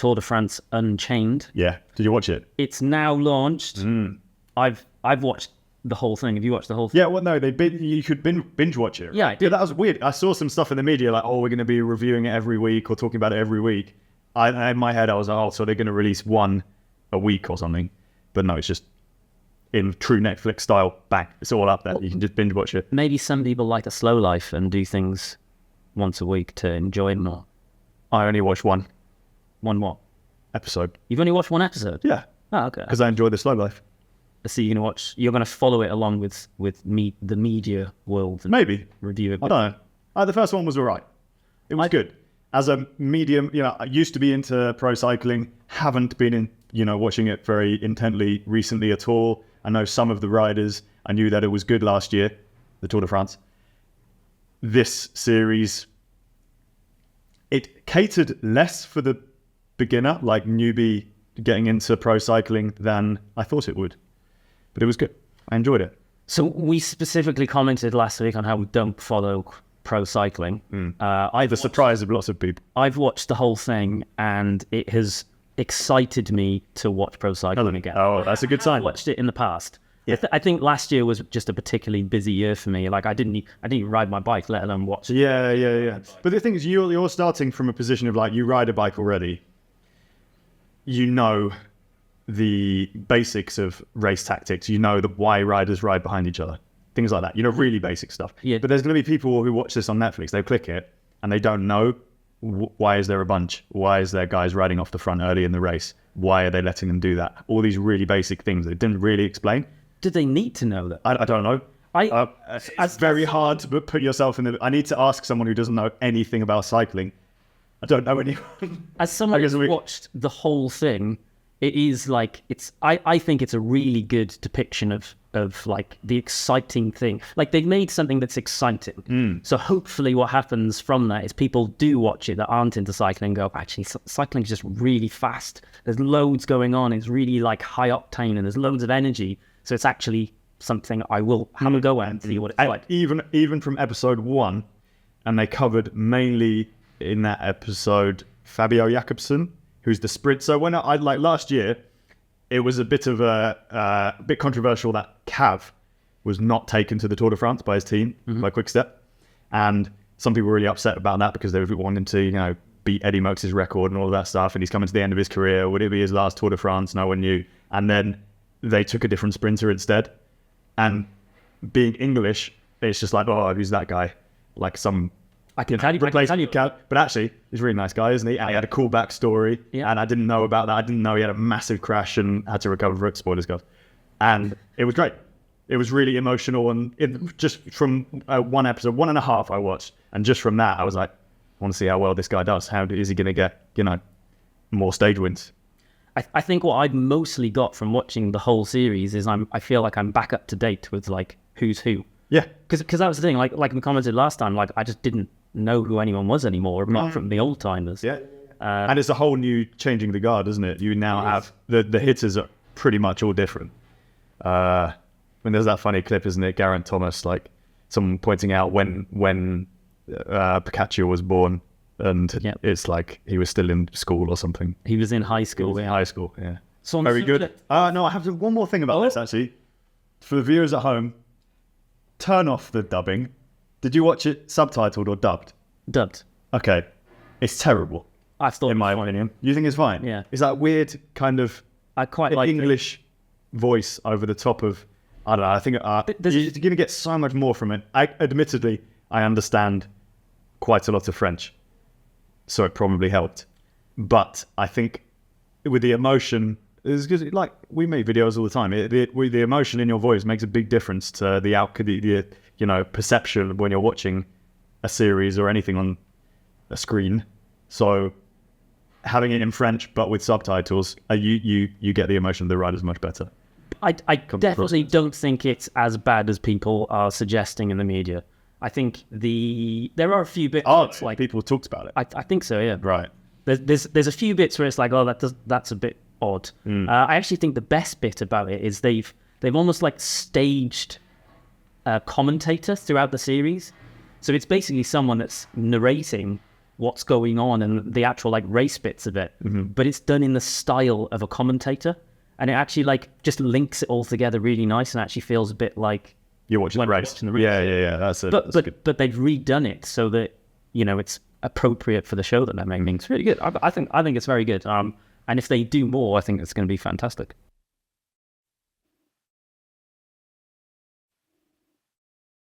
Tour de France Unchained. Yeah. Did you watch it? It's now launched. I've watched the whole thing. Have you watched the whole thing? Yeah, well, no, you could binge watch it. Right? Yeah, I did. Yeah, that was weird. I saw some stuff in the media like, oh, we're going to be reviewing it every week or talking about it every week. In my head, I was like, oh, so they're going to release one a week or something. But no, it's just in true Netflix style, bang, it's all up there. You can just binge watch it. Maybe some people like a slow life and do things once a week to enjoy it more. I only watched one One what? episode. You've only watched one episode? Yeah. Oh, okay. Because I enjoy the slow life. So you're going to follow it along with the media world and Maybe. review it. I don't know. The first one was all right. It was good. As a medium, I used to be into pro cycling, haven't been watching it very intently recently at all. I know some of the riders. I knew that it was good last year, the Tour de France. This series, it catered less for the beginner, like newbie getting into pro cycling, than I thought it would. But it was good. I enjoyed it. So we specifically commented last week on how we don't follow pro cycling. The surprise of lots of people. I've watched the whole thing and it has excited me to watch pro cycling again. Oh, that's a good sign. I watched it in the past. Yeah. I think last year was just a particularly busy year for me. Like I didn't even ride my bike, let alone watch it. Yeah. But the thing is, you're starting from a position of like, you ride a bike already. You know the basics of race tactics. You know why riders ride behind each other. Things like that. Really basic stuff. Yeah. But there's going to be people who watch this on Netflix. They click it and they don't know why is there a bunch? Why is there guys riding off the front early in the race? Why are they letting them do that? All these really basic things they didn't really explain. Did they need to know that? I don't know. It's very hard to put yourself in the... I need to ask someone who doesn't know anything about cycling. I don't know anyone. As someone who's watched the whole thing, it is like I think it's a really good depiction of like the exciting thing. Like they've made something that's exciting. So hopefully what happens from that is people do watch it that aren't into cycling and go, actually cycling is just really fast. There's loads going on. It's really like high octane and there's loads of energy. So it's actually something I will have a go at and see what it's like. Even from episode 1, and they covered mainly in that episode Fabio Jakobsen, who's the sprinter. When I like last year, it was a bit of a bit controversial that Cav was not taken to the Tour de France by his team, by Quick-Step. And some people were really upset about that because they were wanting to, beat Eddie Merckx's record and all of that stuff. And he's coming to the end of his career. Would it be his last Tour de France? No one knew. And then they took a different sprinter instead. And being English, it's just like, oh, who's that guy? Like some... I can tell you. But actually, he's a really nice guy, isn't he? And he had a cool backstory. Yeah. And I didn't know about that. I didn't know he had a massive crash and had to recover from it. Spoilers, guys. And it was great. It was really emotional. And just from one episode, 1.5 I watched. And just from that, I was like, I want to see how well this guy does. How is he going to get, more stage wins? I think what I've mostly got from watching the whole series is I feel like I'm back up to date with like who's who. Yeah. Because that was the thing. Like we commented last time. Like I just didn't know who anyone was anymore, apart from the old timers. Yeah. And it's a whole new changing the guard, isn't it? You now have the hitters are pretty much all different. When there's that funny clip, isn't it? Geraint Thomas, like someone pointing out when Pikachu was born, and it's like he was still in school or something. He was in high school. In high school, yeah. So very good. No, I have one more thing about this actually. For the viewers at home, turn off the dubbing. Did you watch it subtitled or dubbed? Dubbed. Okay. It's terrible. I thought, in my opinion. You think it's fine? Yeah. It's that weird kind of I quite like English voice over the top of, I don't know, I think you're going to get so much more from it. Admittedly, I understand quite a lot of French, so it probably helped. But I think with the emotion, it's because like we make videos all the time. The emotion in your voice makes a big difference to the perception when you're watching a series or anything on a screen. So having it in French but with subtitles, you get the emotion of the riders much better. I definitely don't think it's as bad as people are suggesting in the media. I think there are a few bits. Like people talked about it. I think so. Yeah. Right. There's a few bits where it's like, oh, that's a bit odd. I actually think the best bit about it is they've almost like staged a commentator throughout the series. So it's basically someone that's narrating what's going on and the actual like race bits of it, but it's done in the style of a commentator, and it actually like just links it all together really nice and actually feels a bit like you're watching the race. Yeah. That's it. But they've redone it so that it's appropriate for the show that they're making. It's really good. I think it's very good. And if they do more, I think it's going to be fantastic.